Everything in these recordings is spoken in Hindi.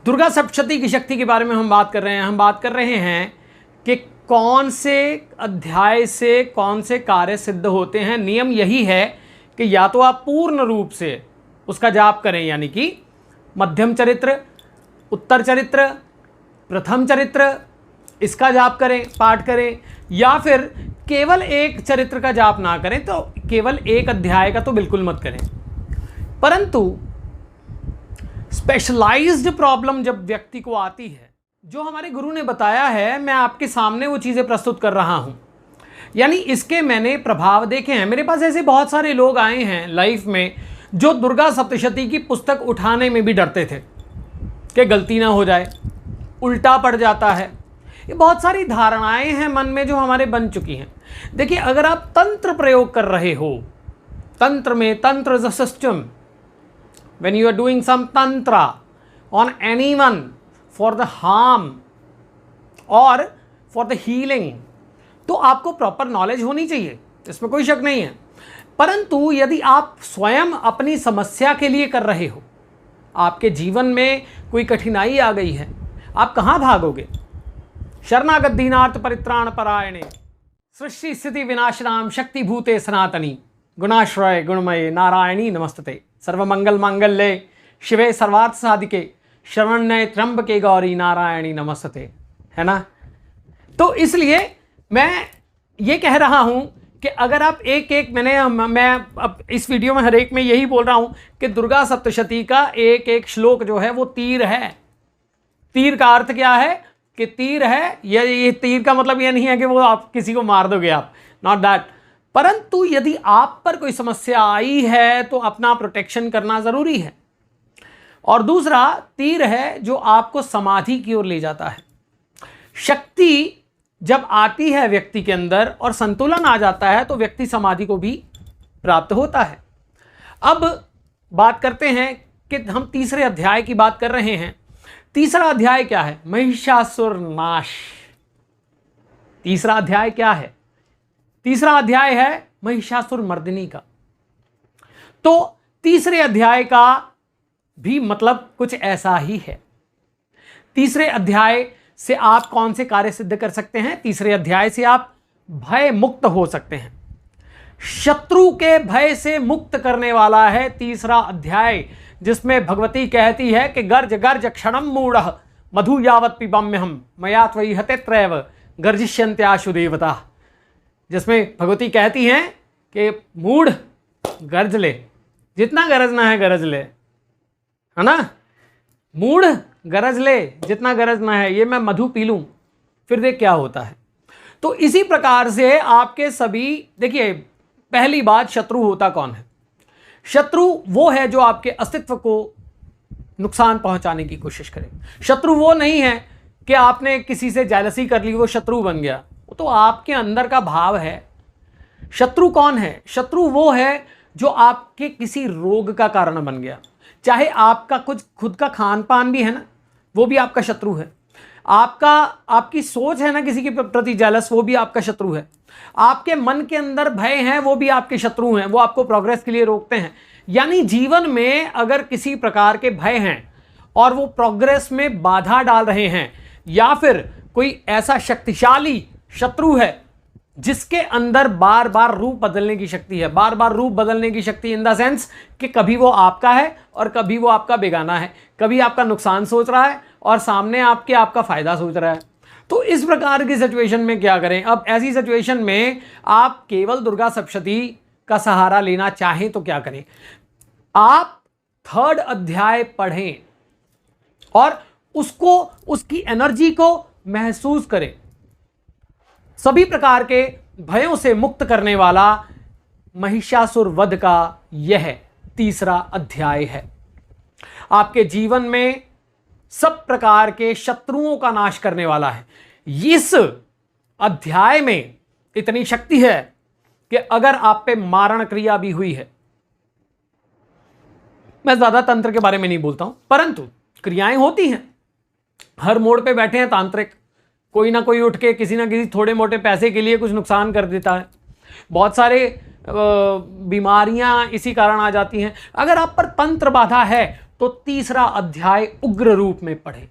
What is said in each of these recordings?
दुर्गा सप्तशती की शक्ति के बारे में हम बात कर रहे हैं। हम बात कर रहे हैं कि कौन से अध्याय से कौन से कार्य सिद्ध होते हैं। नियम यही है कि या तो आप पूर्ण रूप से उसका जाप करें, यानी कि मध्यम चरित्र, उत्तर चरित्र, प्रथम चरित्र, इसका जाप करें, पाठ करें, या फिर केवल एक चरित्र का जाप ना करें तो केवल एक अध्याय का तो बिल्कुल मत करें। परंतु स्पेशलाइज्ड प्रॉब्लम जब व्यक्ति को आती है, जो हमारे गुरु ने बताया है, मैं आपके सामने वो चीज़ें प्रस्तुत कर रहा हूँ, यानी इसके मैंने प्रभाव देखे हैं। मेरे पास ऐसे बहुत सारे लोग आए हैं लाइफ में जो दुर्गा सप्तशती की पुस्तक उठाने में भी डरते थे कि गलती ना हो जाए, उल्टा पड़ जाता है। ये बहुत सारी धारणाएं हैं मन में जो हमारे बन चुकी हैं। देखिए, अगर आप तंत्र प्रयोग कर रहे हो, तंत्र में, तंत्र is a system, when you are doing some tantra on anyone for the harm or for the healing, तो आपको प्रॉपर नॉलेज होनी चाहिए, इसमें कोई शक नहीं है। परंतु यदि आप स्वयं अपनी समस्या के लिए कर रहे हो, आपके जीवन में कोई कठिनाई आ गई है, आप कहाँ भागोगे? शरणागत दीनार्थ परित्राण परायणे सृष्टि स्थिति विनाशनाम शक्ति भूते सनातनी गुणाश्रय गुणमये नारायणी नमस्तते। सर्वमंगल मांगल्ये शिवे सर्वार्थ साधिके शरण्ये त्र्यंबके गौरी नारायणी नमस्ते, है ना। तो इसलिए मैं ये कह रहा हूँ कि अगर आप एक मैं अब इस वीडियो में हर एक में यही बोल रहा हूँ कि दुर्गा सप्तशती का एक एक श्लोक जो है वो तीर है। तीर का अर्थ क्या है कि तीर है, ये तीर का मतलब ये नहीं है कि वो आप किसी को मार दोगे, आप, नॉट दैट। परंतु यदि आप पर कोई समस्या आई है तो अपना प्रोटेक्शन करना जरूरी है। और दूसरा तीर है जो आपको समाधि की ओर ले जाता है। शक्ति जब आती है व्यक्ति के अंदर और संतुलन आ जाता है तो व्यक्ति समाधि को भी प्राप्त होता है। अब बात करते हैं कि हम तीसरे अध्याय की बात कर रहे हैं। तीसरा अध्याय क्या है? महिषासुर नाश। तीसरा अध्याय क्या है? तीसरा अध्याय है महिषासुर मर्दिनी का। तो तीसरे अध्याय का भी मतलब कुछ ऐसा ही है। तीसरे अध्याय से आप कौन से कार्य सिद्ध कर सकते हैं? तीसरे अध्याय से आप भय मुक्त हो सकते हैं। शत्रु के भय से मुक्त करने वाला है तीसरा अध्याय, जिसमें भगवती कहती है कि गर्ज गर्ज क्षणम मूढ़ मधु यावत पिबम्यहम मया त्वयि हते त्रैव गर्जिष्यन्त्याशु देवता। जिसमें भगवती कहती हैं कि मूढ़ गर्ज ले, जितना गरजना है गरज ले, है ना। मूढ़ गरज ले, जितना गरजना है, ये मैं मधु पी लूं फिर देख क्या होता है। तो इसी प्रकार से आपके सभी, देखिए, पहली बात, शत्रु होता कौन है? शत्रु वो है जो आपके अस्तित्व को नुकसान पहुंचाने की कोशिश करे। शत्रु वो नहीं है कि आपने किसी से जेलसी कर ली, वो शत्रु बन गया, वो तो आपके अंदर का भाव है। शत्रु कौन है? शत्रु वो है जो आपके किसी रोग का कारण बन गया। चाहे आपका कुछ खुद का खान पान भी है ना, वो भी आपका शत्रु है। आपकी सोच है ना किसी के प्रति जेलस, वो भी आपका शत्रु है। आपके मन के अंदर भय हैं, वो भी आपके शत्रु हैं, वो आपको प्रोग्रेस के लिए रोकते हैं। यानी जीवन में अगर किसी प्रकार के भय हैं और वो प्रोग्रेस में बाधा डाल रहे हैं, या फिर कोई ऐसा शक्तिशाली शत्रु है जिसके अंदर बार बार रूप बदलने की शक्ति है, बार बार रूप बदलने की शक्ति इन द सेंस कि कभी वो आपका है और कभी वो आपका बेगाना है, कभी आपका नुकसान सोच रहा है और सामने आपके आपका फायदा सोच रहा है। तो इस प्रकार की सिचुएशन में क्या करें? अब ऐसी सिचुएशन में आप केवल दुर्गा सप्तशती का सहारा लेना चाहें तो क्या करें? आप थर्ड अध्याय पढ़ें और उसको, उसकी एनर्जी को महसूस करें। सभी प्रकार के भयों से मुक्त करने वाला महिषासुर वध का यह तीसरा अध्याय है। आपके जीवन में सब प्रकार के शत्रुओं का नाश करने वाला है। इस अध्याय में इतनी शक्ति है कि अगर आप पे मारण क्रिया भी हुई है, मैं ज्यादा तंत्र के बारे में नहीं बोलता हूं, परंतु क्रियाएं होती हैं। हर मोड़ पे बैठे हैं तांत्रिक, कोई ना कोई उठ के किसी ना किसी थोड़े मोटे पैसे के लिए कुछ नुकसान कर देता है। बहुत सारे बीमारियां इसी कारण आ जाती हैं। अगर आप पर तंत्र बाधा है तो तीसरा अध्याय उग्र रूप में पढ़े।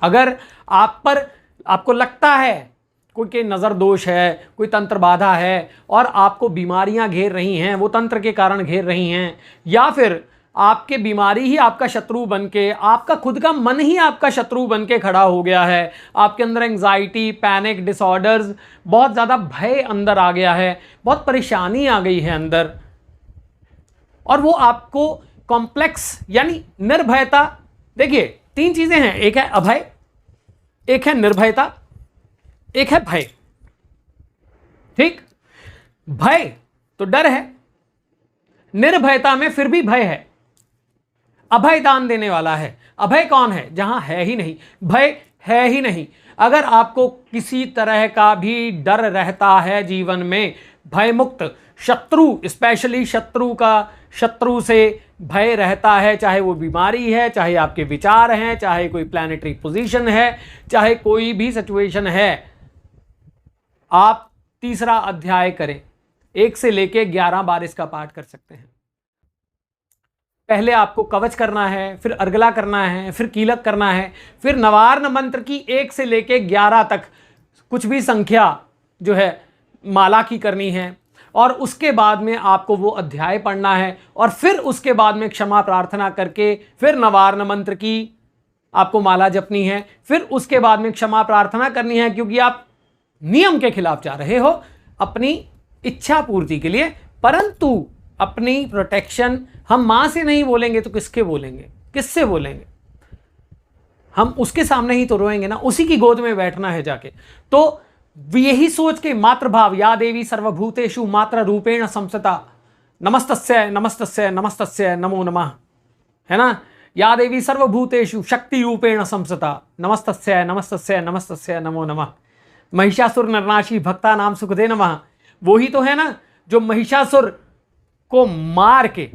अगर आपको लगता है कोई नज़र दोष है, कोई तंत्र बाधा है और आपको बीमारियां घेर रही हैं, वो तंत्र के कारण घेर रही हैं, या फिर आपके बीमारी ही आपका शत्रु बन के, आपका खुद का मन ही आपका शत्रु बन के खड़ा हो गया है, आपके अंदर एंग्जाइटी, पैनिक डिसऑर्डर्स, बहुत ज़्यादा भय अंदर आ गया है, बहुत परेशानी आ गई है अंदर, और वो आपको कॉम्प्लेक्स यानी निर्भयता, देखिए 3 चीज़ें हैं, एक है अभय, एक है निर्भयता, एक है भय। ठीक, भय तो डर है, निर्भयता में फिर भी भय है, अभय दान देने वाला है। अभय कौन है? जहां है ही नहीं, भय है ही नहीं। अगर आपको किसी तरह का भी डर रहता है जीवन में, भय मुक्त, शत्रु, स्पेशली शत्रु से भय रहता है, चाहे वो बीमारी है, चाहे आपके विचार हैं, चाहे कोई प्लैनेटरी पोजीशन है, चाहे कोई भी सिचुएशन है, आप तीसरा अध्याय करें। 1 से लेके 11 बार इसका पाठ कर सकते हैं। पहले आपको कवच करना है, फिर अर्गला करना है, फिर कीलक करना है, फिर नवार्न मंत्र की 1 से लेके 11 तक कुछ भी संख्या जो है माला की करनी है, और उसके बाद में आपको वो अध्याय पढ़ना है, और फिर उसके बाद में क्षमा प्रार्थना करके फिर नवार्न मंत्र की आपको माला जपनी है, फिर उसके बाद में क्षमा प्रार्थना करनी है, क्योंकि आप नियम के खिलाफ जा रहे हो अपनी इच्छा पूर्ति के लिए, परंतु अपनी प्रोटेक्शन हम मां से नहीं बोलेंगे तो किसके बोलेंगे, किससे बोलेंगे? हम उसके सामने ही तो रोएंगे ना, उसी की गोद में बैठना है जाके। तो यही सोच के मातृभाव, या देवी सर्वभूतेषु मात्र रूपेण संस्थिता, नमस्तस्यै नमस्तस्यै नमस्तस्यै नमो नमः, है ना? या देवी सर्वभूतेषु शक्ति रूपेण संस्थिता, नमस्तस्यै नमस्तस्यै नमस्तस्यै नमो नमः। महिषासुर नरनाशी भक्ता नाम सुखदे नमः, वो ही तो है ना जो महिषासुर को मार के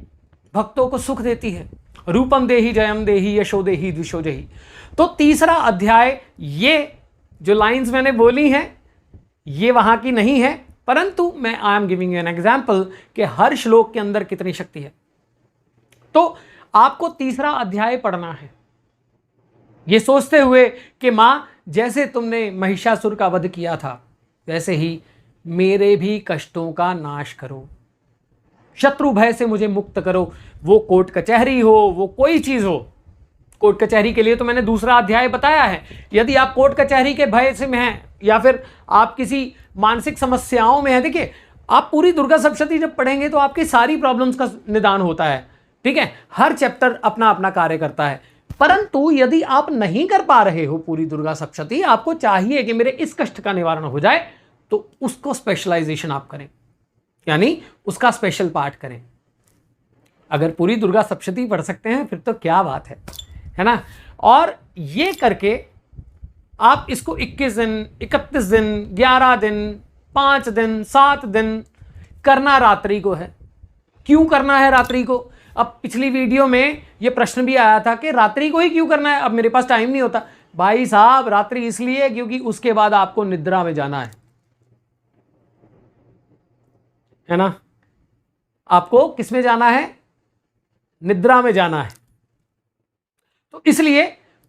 भक्तों को सुख देती है। रूपम देहि जयम देहि यशो देहि द्विषो देहि। तो तीसरा अध्याय, ये जो लाइंस मैंने बोली हैं ये वहां की नहीं है, परंतु मैं I am giving you an example कि हर श्लोक के अंदर कितनी शक्ति है। तो आपको तीसरा अध्याय पढ़ना है, ये सोचते हुए कि मां, जैसे तुमने महिषासुर का वध किया था वैसे ही मेरे भी कष्टों का नाश करो, शत्रु भय से मुझे मुक्त करो। वो कोर्ट कचहरी हो, वो कोई चीज हो, कोर्ट कचहरी के लिए तो मैंने दूसरा अध्याय बताया है। यदि आप कोर्ट कचहरी के भय से में हैं, या फिर आप किसी मानसिक समस्याओं में हैं, देखिए आप पूरी दुर्गा सप्तशती जब पढ़ेंगे तो आपकी सारी प्रॉब्लम्स का निदान होता है। ठीक है, हर चैप्टर अपना अपना कार्य करता है। परंतु यदि आप नहीं कर पा रहे हो पूरी दुर्गा सप्तशती, आपको चाहिए कि मेरे इस कष्ट का निवारण हो जाए, तो उसको स्पेशलाइजेशन आप करें, यानी उसका स्पेशल पाठ करें। अगर पूरी दुर्गा सप्तशती पढ़ सकते हैं फिर तो क्या बात है ना? और ये करके आप इसको 21 दिन, 31 दिन, 11 दिन, 5 दिन, 7 दिन करना रात्रि को है। क्यों करना है रात्रि को? अब पिछली वीडियो में ये प्रश्न भी आया था कि रात्रि को ही क्यों करना है, अब मेरे पास टाइम नहीं होता। भाई साहब, रात्रि इसलिए क्योंकि उसके बाद आपको निद्रा में जाना है ना? आपको किस में जाना है? निद्रा में जाना है। तो इसलिए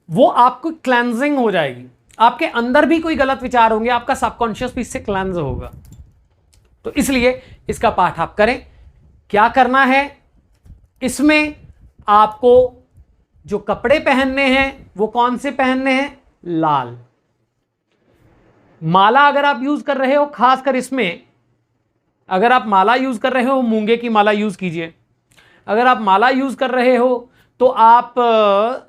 वो आपको क्लेंजिंग हो जाएगी, आपके अंदर भी कोई गलत विचार होंगे, आपका सबकॉन्शियस भी इससे क्लेंज होगा। तो इसलिए इसका पाठ आप करें। क्या करना है इसमें? आपको जो कपड़े पहनने हैं वो कौन से पहनने हैं? लाल। माला अगर आप यूज कर रहे हो, खासकर इसमें अगर आप माला यूज कर रहे हो, मूंगे की माला यूज कीजिए। अगर आप माला यूज कर रहे हो तो आप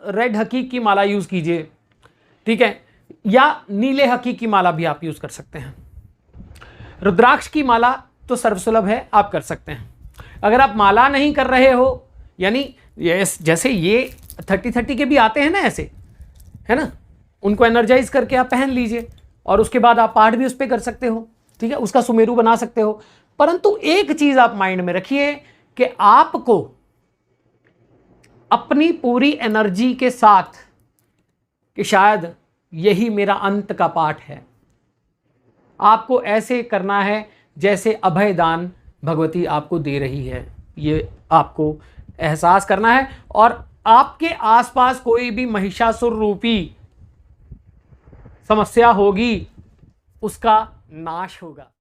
रेड हकीक की माला यूज कीजिए, ठीक है, या नीले हकीक की माला भी आप यूज कर सकते हैं। रुद्राक्ष की माला तो सर्वसुलभ है, आप कर सकते हैं। अगर आप माला नहीं कर रहे हो, यानी जैसे ये 30-30 के भी आते हैं ना, ऐसे है ना, उनको एनर्जाइज करके आप पहन लीजिए और उसके बाद आप पाठ भी उस पर कर सकते हो, ठीक है, उसका सुमेरु बना सकते हो। परंतु एक चीज आप माइंड में रखिए कि आपको अपनी पूरी एनर्जी के साथ कि शायद यही मेरा अंत का पाठ है, आपको ऐसे करना है जैसे अभय दान भगवती आपको दे रही है। ये आपको एहसास करना है और आपके आसपास कोई भी महिषासुर रूपी समस्या होगी उसका नाश होगा।